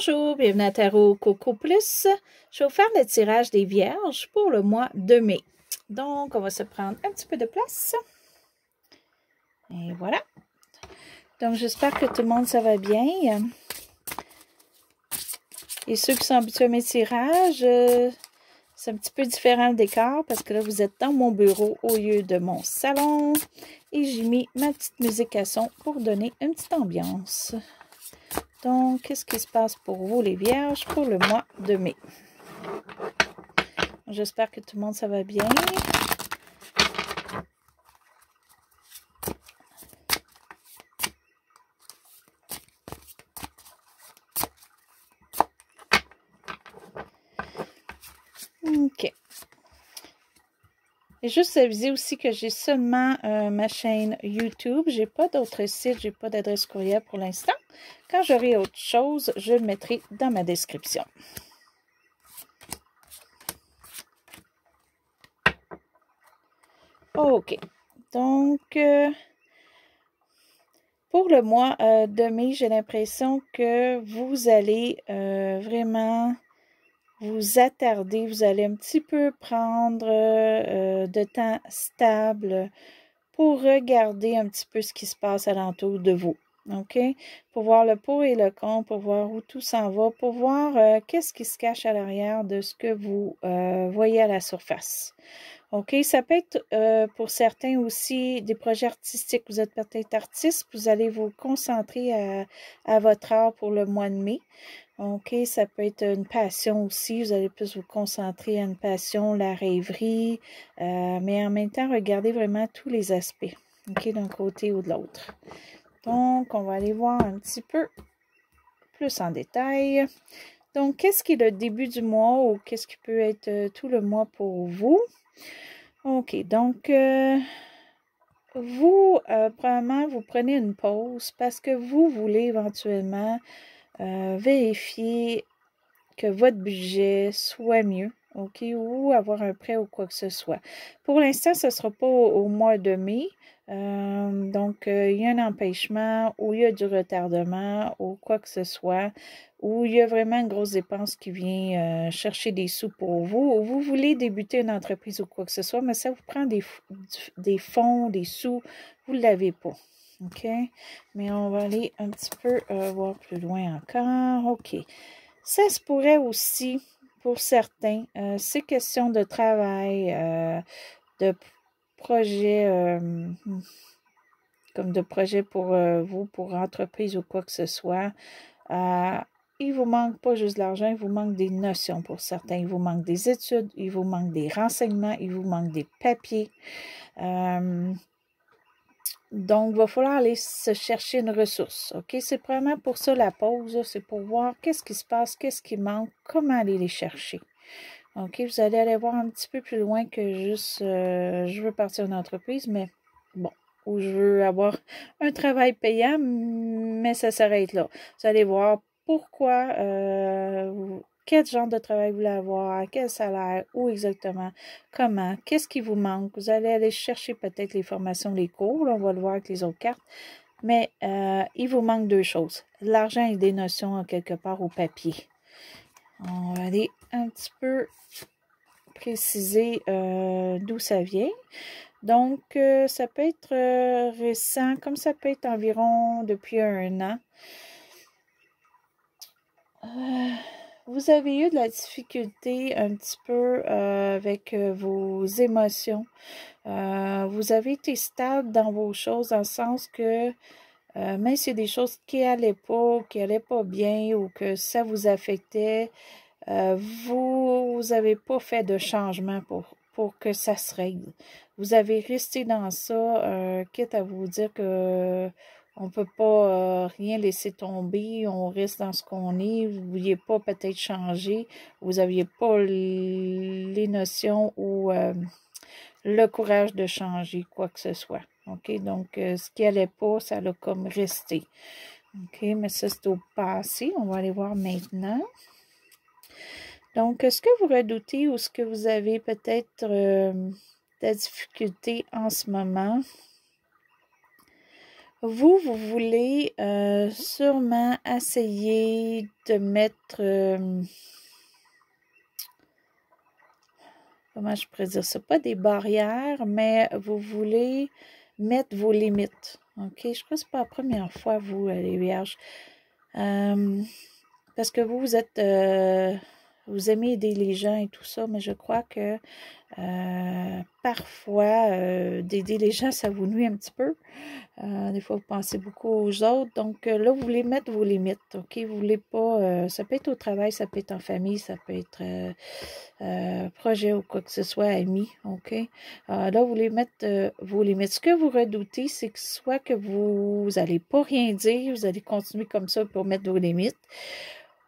Bonjour, bienvenue à Tarot Coco Plus. Je vais vous faire le tirage des Vierges pour le mois de mai. Donc, on va se prendre un petit peu de place. Et voilà. Donc, j'espère que tout le monde, ça va bien. Et ceux qui sont habitués à mes tirages, c'est un petit peu différent le décor parce que là, vous êtes dans mon bureau au lieu de mon salon. Et j'ai mis ma petite musique à son pour donner une petite ambiance. Donc, qu'est-ce qui se passe pour vous, les Vierges, pour le mois de mai? J'espère que tout le monde, ça va bien. OK. Et juste aviser aussi que j'ai seulement ma chaîne YouTube. Je n'ai pas d'autres sites, je n'ai pas d'adresse courriel pour l'instant. Quand j'aurai autre chose, je le mettrai dans ma description. OK. Donc, pour le mois de mai, j'ai l'impression que vous allez vraiment vous attarder, vous allez un petit peu prendre de temps stable pour regarder un petit peu ce qui se passe alentour de vous. OK? Pour voir le pour et le contre, pour voir où tout s'en va, pour voir qu'est-ce qui se cache à l'arrière de ce que vous voyez à la surface. OK? Ça peut être pour certains aussi des projets artistiques. Vous êtes peut-être artiste, vous allez vous concentrer à votre art pour le mois de mai. OK, ça peut être une passion aussi. Vous allez plus vous concentrer à une passion, la rêverie, mais en même temps, regardez vraiment tous les aspects, OK, d'un côté ou de l'autre. Donc, on va aller voir un petit peu plus en détail. Donc, qu'est-ce qui est le début du mois ou qu'est-ce qui peut être tout le mois pour vous? OK, donc, vous, premièrement, vous prenez une pause parce que vous voulez éventuellement vérifier que votre budget soit mieux, OK, ou avoir un prêt ou quoi que ce soit. Pour l'instant, ce ne sera pas au mois de mai. Donc, il y a un empêchement ou il y a du retardement ou quoi que ce soit, ou il y a vraiment une grosse dépense qui vient chercher des sous pour vous, ou vous voulez débuter une entreprise ou quoi que ce soit, mais ça vous prend des fonds, des sous, vous ne l'avez pas. OK? Mais on va aller un petit peu voir plus loin encore. OK. Ça se pourrait aussi, pour certains, ces questions de travail, de projets, comme de projets pour vous, pour entreprise ou quoi que ce soit. Il vous manque pas juste de l'argent, il vous manque des notions pour certains. Il vous manque des études, il vous manque des renseignements, il vous manque des papiers. Donc, il va falloir aller se chercher une ressource, OK? C'est vraiment pour ça la pause, c'est pour voir qu'est-ce qui se passe, qu'est-ce qui manque, comment aller les chercher. OK? Vous allez aller voir un petit peu plus loin que juste je veux partir d'une entreprise, mais bon, ou je veux avoir un travail payant, mais ça s'arrête là. Vous allez voir pourquoi, quel genre de travail vous voulez avoir, quel salaire, où exactement, comment, qu'est-ce qui vous manque. Vous allez aller chercher peut-être les formations, les cours, là, on va le voir avec les autres cartes, mais il vous manque deux choses, l'argent et des notions quelque part au papier. On va aller un petit peu préciser d'où ça vient. Donc, ça peut être récent, comme ça peut être environ depuis un an. Vous avez eu de la difficulté un petit peu avec vos émotions. Vous avez été stable dans vos choses, dans le sens que même s'il y a des choses qui n'allaient pas bien ou que ça vous affectait, vous n'avez pas fait de changement pour que ça se règle. Vous avez resté dans ça, quitte à vous dire que on ne peut pas rien laisser tomber, on reste dans ce qu'on est, vous ne vouliez pas peut-être changer, vous n'aviez pas les notions ou le courage de changer quoi que ce soit. OK? Donc, ce qui n'allait pas, ça l'a comme resté. OK? Mais ça, c'est au passé. On va aller voir maintenant. Donc, est-ce que vous redoutez ou est-ce que vous avez peut-être de la difficulté en ce moment? Vous voulez sûrement essayer de mettre, comment je pourrais dire ça, pas des barrières, mais vous voulez mettre vos limites. OK? Je crois que ce n'est pas la première fois, vous, les vierges. Parce que vous êtes, vous aimez aider les gens et tout ça, mais je crois que parfois, d'aider les gens, ça vous nuit un petit peu. Des fois, vous pensez beaucoup aux autres. Donc, là, vous voulez mettre vos limites, OK? Vous voulez pas... ça peut être au travail, ça peut être en famille, ça peut être projet ou quoi que ce soit, amis, OK? Là, vous voulez mettre vos limites. Ce que vous redoutez, c'est que soit que vous n'allez pas rien dire, vous allez continuer comme ça pour mettre vos limites,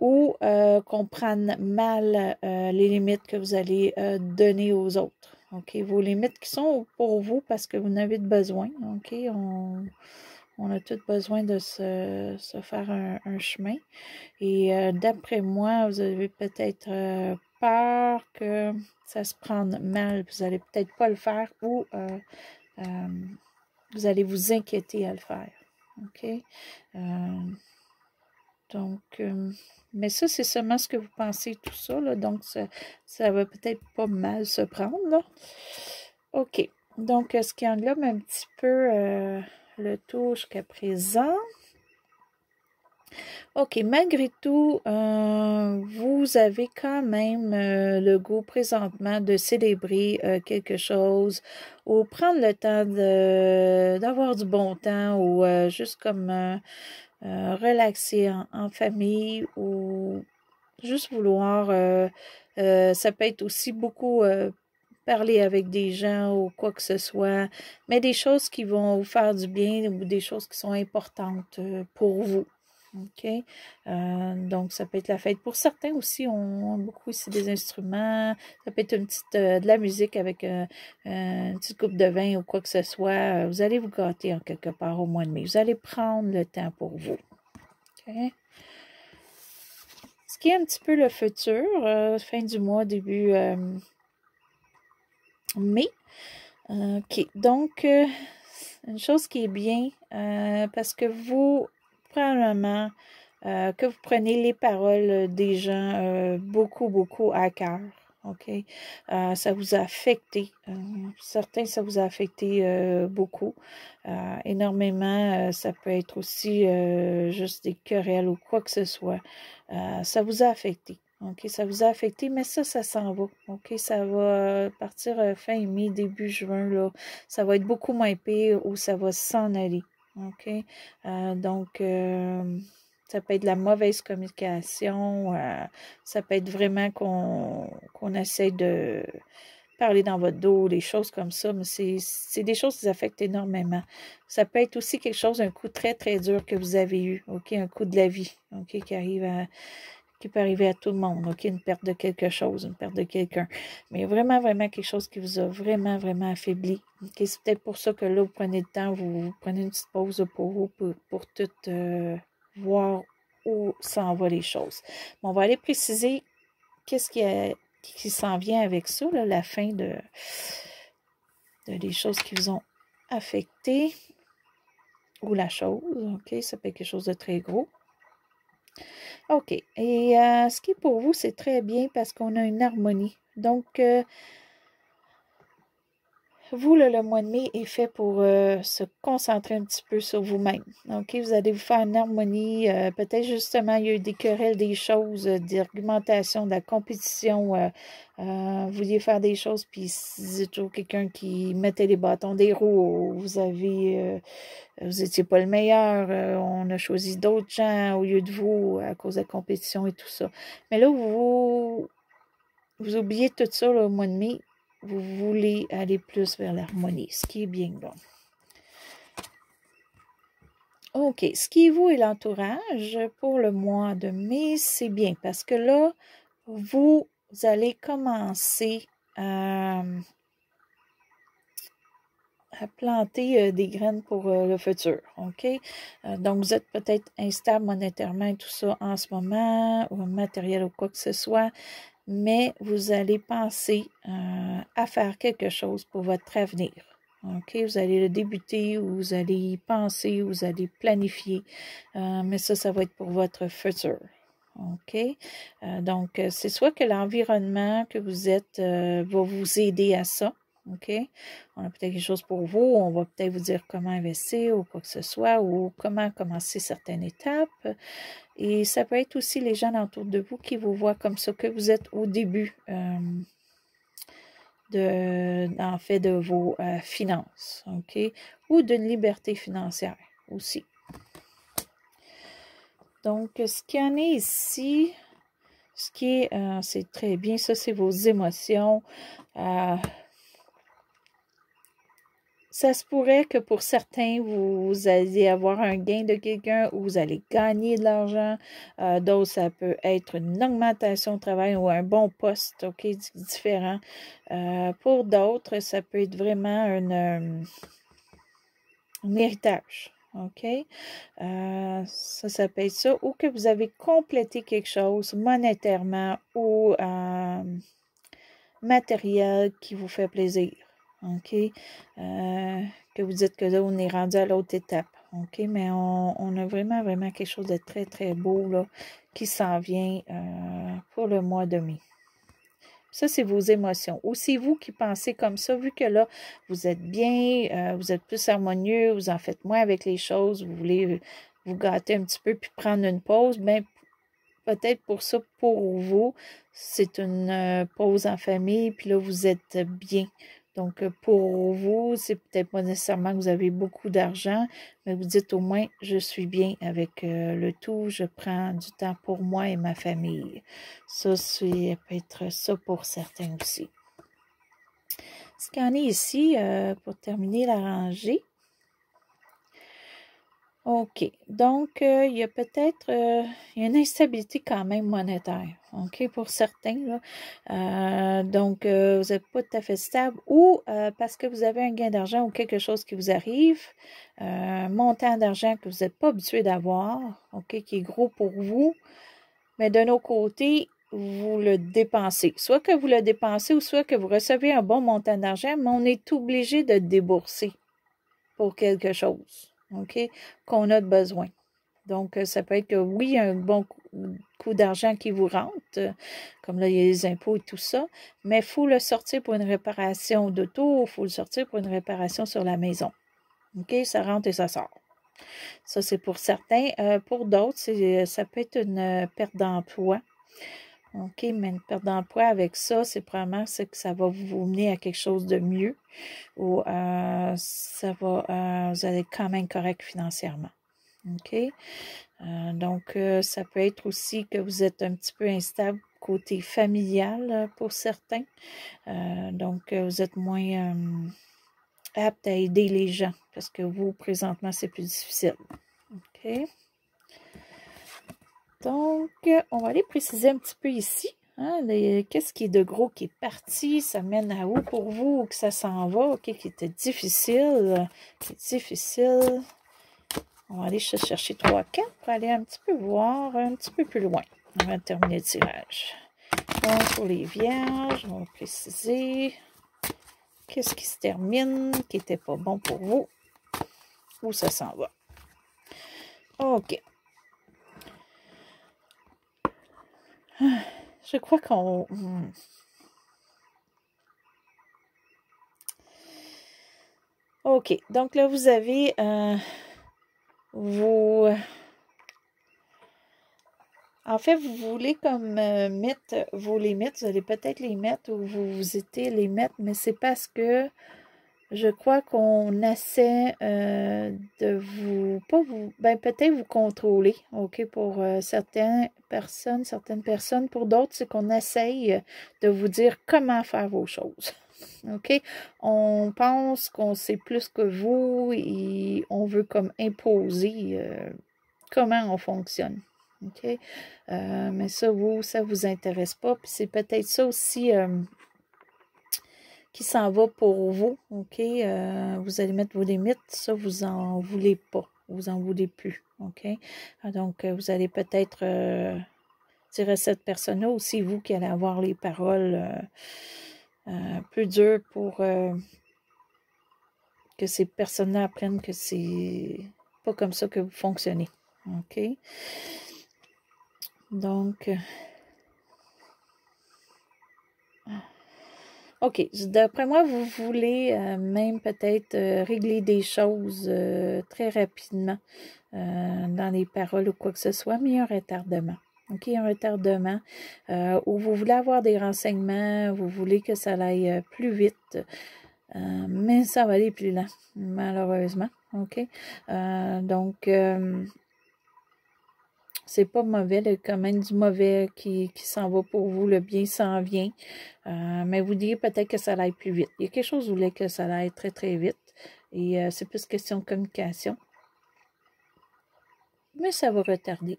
ou qu'on prenne mal les limites que vous allez donner aux autres. OK? Vos limites qui sont pour vous parce que vous en avez besoin. OK? On a tous besoin de se faire un chemin. Et d'après moi, vous avez peut-être peur que ça se prenne mal. Vous n'allez peut-être pas le faire ou vous allez vous inquiéter à le faire. OK? Donc, mais ça, c'est seulement ce que vous pensez, tout ça, là. Donc, ça va peut-être pas mal se prendre, là. OK. Donc, ce qui englobe un petit peu le tout jusqu'à présent. OK. Malgré tout, vous avez quand même le goût présentement de célébrer quelque chose ou prendre le temps d'avoir du bon temps ou juste comme... relaxer en famille ou juste vouloir, ça peut être aussi beaucoup parler avec des gens ou quoi que ce soit, mais des choses qui vont vous faire du bien ou des choses qui sont importantes pour vous. OK? Donc, ça peut être la fête. Pour certains aussi, on a beaucoup ici des instruments. Ça peut être une petite, de la musique avec une petite coupe de vin ou quoi que ce soit. Vous allez vous gâter en quelque part au mois de mai. Vous allez prendre le temps pour vous. OK? Ce qui est un petit peu le futur, fin du mois, début mai. OK. Donc, une chose qui est bien, parce que vous, probablement, que vous prenez les paroles des gens beaucoup, beaucoup à cœur. OK? Ça vous a affecté. Certains, ça vous a affecté beaucoup. Énormément. Ça peut être aussi juste des querelles ou quoi que ce soit. Ça vous a affecté. OK, ça vous a affecté, mais ça s'en va. OK, ça va partir fin mai, début juin, là. Ça va être beaucoup moins pire ou ça va s'en aller. OK? Donc, ça peut être de la mauvaise communication. Ça peut être vraiment qu'on essaie de parler dans votre dos, des choses comme ça, mais c'est des choses qui affectent énormément. Ça peut être aussi quelque chose, un coup très, très dur que vous avez eu. OK? Un coup de la vie. OK? Qui peut arriver à tout le monde, OK? Une perte de quelque chose, une perte de quelqu'un. Mais vraiment, vraiment quelque chose qui vous a vraiment, vraiment affaibli. OK? C'est peut-être pour ça que là, vous prenez le temps, vous prenez une petite pause pour vous, pour tout voir où s'en vont les choses. Bon, on va aller préciser qu'est-ce qui s'en vient avec ça, là, la fin de des choses qui vous ont affecté ou la chose. OK? Ça peut être quelque chose de très gros. OK. Et ce qui est pour vous, c'est très bien parce qu'on a une harmonie. Donc, vous, là, le mois de mai est fait pour se concentrer un petit peu sur vous-même. OK? Vous allez vous faire une harmonie. Peut-être justement, il y a eu des querelles, des choses, des argumentations, de la compétition. Vous vouliez faire des choses, puis c'est toujours quelqu'un qui mettait les bâtons des roues. Vous étiez pas le meilleur. On a choisi d'autres gens au lieu de vous à cause de la compétition et tout ça. Mais là, vous oubliez tout ça là, au mois de mai. Vous voulez aller plus vers l'harmonie, ce qui est bien bon. OK. Ce qui est vous et l'entourage pour le mois de mai, c'est bien parce que là, vous allez commencer à planter des graines pour le futur, OK? Donc, vous êtes peut-être instable monétairement et tout ça en ce moment, ou matériel ou quoi que ce soit, mais vous allez penser à faire quelque chose pour votre avenir, OK? Vous allez le débuter ou vous allez y penser, ou vous allez planifier. Mais ça va être pour votre futur. OK? Donc, c'est soit que l'environnement que vous êtes va vous aider à ça. OK? On a peut-être quelque chose pour vous. On va peut-être vous dire comment investir ou quoi que ce soit ou comment commencer certaines étapes. Et ça peut être aussi les gens autour de vous qui vous voient comme ça, que vous êtes au début en fait de vos finances. OK? Ou d'une liberté financière aussi. Donc, ce qu'il y en est ici, ce qui est, c'est très bien, ça c'est vos émotions. Ça se pourrait que pour certains, vous allez avoir un gain de quelqu'un ou vous allez gagner de l'argent. D'autres, ça peut être une augmentation de travail ou un bon poste, OK, différent. Pour d'autres, ça peut être vraiment un héritage. OK? Ça peut être ça. Ou que vous avez complété quelque chose monétairement ou matériel qui vous fait plaisir. OK? Que vous dites que là, on est rendu à l'autre étape. OK? Mais on a vraiment, vraiment quelque chose de très, très beau là, qui s'en vient pour le mois de mai. Ça, c'est vos émotions. Ou c'est vous qui pensez comme ça, vu que là, vous êtes bien, vous êtes plus harmonieux, vous en faites moins avec les choses, vous voulez vous gâter un petit peu puis prendre une pause, bien, peut-être pour ça, pour vous, c'est une pause en famille, puis là, vous êtes bien. Donc, pour vous, c'est peut-être pas nécessairement que vous avez beaucoup d'argent, mais vous dites au moins, je suis bien avec le tout, je prends du temps pour moi et ma famille. Ça, peut être ça pour certains aussi. Ce qu'il y en est ici, pour terminer la rangée, OK. Donc, il y a peut-être une instabilité quand même monétaire, OK, pour certains. Là. Donc, vous n'êtes pas tout à fait stable ou parce que vous avez un gain d'argent ou quelque chose qui vous arrive, un montant d'argent que vous n'êtes pas habitué d'avoir, OK, qui est gros pour vous, mais d'un autre côté, vous le dépensez. Soit que vous le dépensez ou soit que vous recevez un bon montant d'argent, mais on est obligé de débourser pour quelque chose. OK, qu'on a besoin. Donc, ça peut être que oui, il y a un bon coup d'argent qui vous rentre, comme là, il y a les impôts et tout ça, mais il faut le sortir pour une réparation d'auto, il faut le sortir pour une réparation sur la maison. OK, ça rentre et ça sort. Ça, c'est pour certains. Pour d'autres, ça peut être une perte d'emploi. OK, mais une perte d'emploi avec ça, c'est probablement que ça va vous mener à quelque chose de mieux ou vous allez être quand même correct financièrement. OK? Donc, ça peut être aussi que vous êtes un petit peu instable côté familial pour certains. Donc, vous êtes moins apte à aider les gens parce que vous, présentement, c'est plus difficile. OK? Donc, on va aller préciser un petit peu ici. Hein, qu'est-ce qui est de gros qui est parti? Ça mène à où pour vous? Ou que ça s'en va? OK, qui était difficile. On va aller chercher 3 cartes pour aller un petit peu voir un petit peu plus loin. On va terminer le tirage. Donc, pour les vierges, on va préciser qu'est-ce qui se termine, qui n'était pas bon pour vous. Où ça s'en va? OK. Je crois qu'on... OK. Donc là, vous avez En fait, vous voulez comme mettre vos limites. Vous allez peut-être les mettre ou vous hésitez les mettre, mais c'est parce que je crois qu'on essaie de vous... Pas vous... Ben, peut-être vous contrôler, OK, pour certaines personnes. Pour d'autres, c'est qu'on essaye de vous dire comment faire vos choses. OK? On pense qu'on sait plus que vous et on veut comme imposer comment on fonctionne. OK? Mais ça vous intéresse pas. Puis c'est peut-être ça aussi qui s'en va pour vous. OK? Vous allez mettre vos limites. Ça, vous en voulez pas. Vous en voulez plus. OK? Donc, vous allez peut-être dire à cette personne-là aussi, vous qui allez avoir les paroles plus dures pour que ces personnes-là apprennent que c'est pas comme ça que vous fonctionnez. OK? Donc, OK. D'après moi, vous voulez même peut-être régler des choses très rapidement dans les paroles ou quoi que ce soit, mais il y a un retardement. OK, un retardement où vous voulez avoir des renseignements, vous voulez que ça aille plus vite, mais ça va aller plus lent, malheureusement. OK? Donc, c'est pas mauvais, il y a quand même du mauvais qui s'en va pour vous, le bien s'en vient. Mais vous diriez peut-être que ça aille plus vite. Il y a quelque chose où vous voulez que ça aille très, très vite. Et c'est plus question de communication. Mais ça va retarder.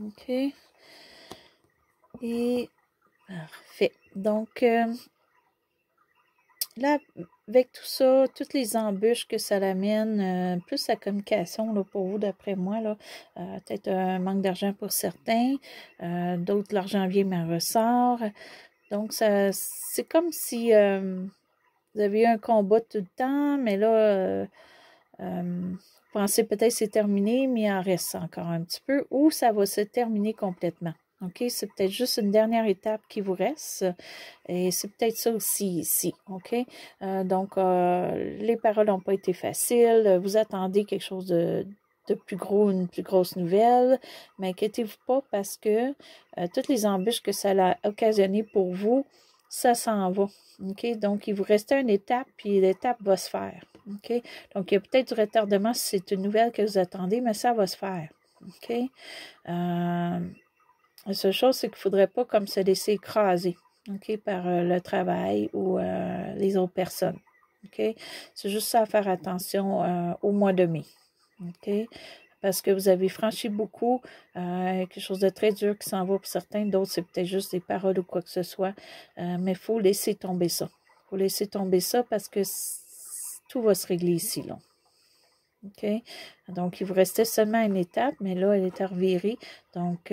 OK? Et parfait. Donc, là, avec tout ça, toutes les embûches que ça l'amène, plus la communication là, pour vous, d'après moi, là, peut-être un manque d'argent pour certains, d'autres, l'argent vient mais ressort. Donc, ça, c'est comme si vous avez eu un combat tout le temps, mais là, vous pensez peut-être que c'est terminé, mais il en reste encore un petit peu, ou ça va se terminer complètement. OK? C'est peut-être juste une dernière étape qui vous reste. Et c'est peut-être ça aussi ici. OK? Donc, les paroles n'ont pas été faciles. Vous attendez quelque chose de plus gros, une plus grosse nouvelle. Mais inquiétez-vous pas parce que toutes les embûches que ça a occasionné pour vous, ça s'en va. OK? Donc, il vous reste une étape, puis l'étape va se faire. OK? Donc, il y a peut-être du retardement si c'est une nouvelle que vous attendez, mais ça va se faire. OK? La seule chose, c'est qu'il ne faudrait pas comme se laisser écraser, OK, par le travail ou les autres personnes. OK? C'est juste ça à faire attention au mois de mai. OK? Parce que vous avez franchi beaucoup, quelque chose de très dur qui s'en va pour certains, d'autres, c'est peut-être juste des paroles ou quoi que ce soit. Mais il faut laisser tomber ça. Il faut laisser tomber ça parce que tout va se régler ici, là. OK? Donc, il vous restait seulement une étape, mais là, elle est revirée. Donc,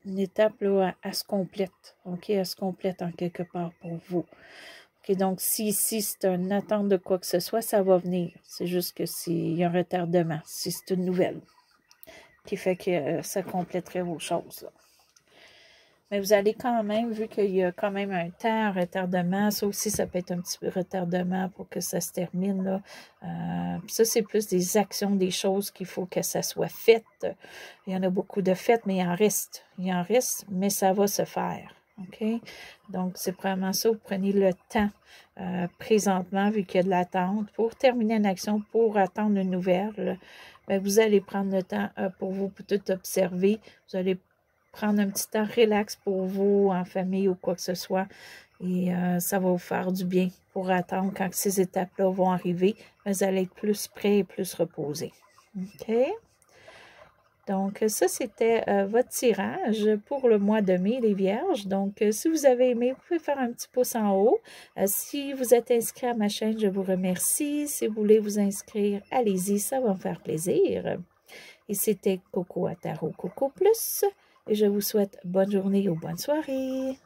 une étape, là, elle se complète. OK? Elle se complète en quelque part pour vous. OK? Donc, si ici, c'est une attente de quoi que ce soit, ça va venir. C'est juste que s'il y a un retardement, si c'est une nouvelle qui fait que ça compléterait vos choses, là. Mais vous allez quand même, vu qu'il y a quand même un temps, un retardement, ça aussi, ça peut être un petit peu retardement pour que ça se termine, là. Ça, c'est plus des actions, des choses qu'il faut que ça soit fait. Il y en a beaucoup de faites, mais il en reste. Il en reste, mais ça va se faire. OK? Donc, c'est vraiment ça. Vous prenez le temps présentement, vu qu'il y a de l'attente, pour terminer une action, pour attendre une nouvelle. Bien, vous allez prendre le temps pour vous, pour tout observer. Vous allez prendre un petit temps relax pour vous, en famille ou quoi que ce soit. Et ça va vous faire du bien pour attendre quand ces étapes-là vont arriver. Vous allez être plus prêt et plus reposé. OK? Donc, ça, c'était votre tirage pour le mois de mai, les Vierges. Donc, si vous avez aimé, vous pouvez faire un petit pouce en haut. Si vous êtes inscrit à ma chaîne, je vous remercie. Si vous voulez vous inscrire, allez-y, ça va me faire plaisir. Et c'était Coco à Tarot Coco Plus. Et je vous souhaite bonne journée ou bonne soirée.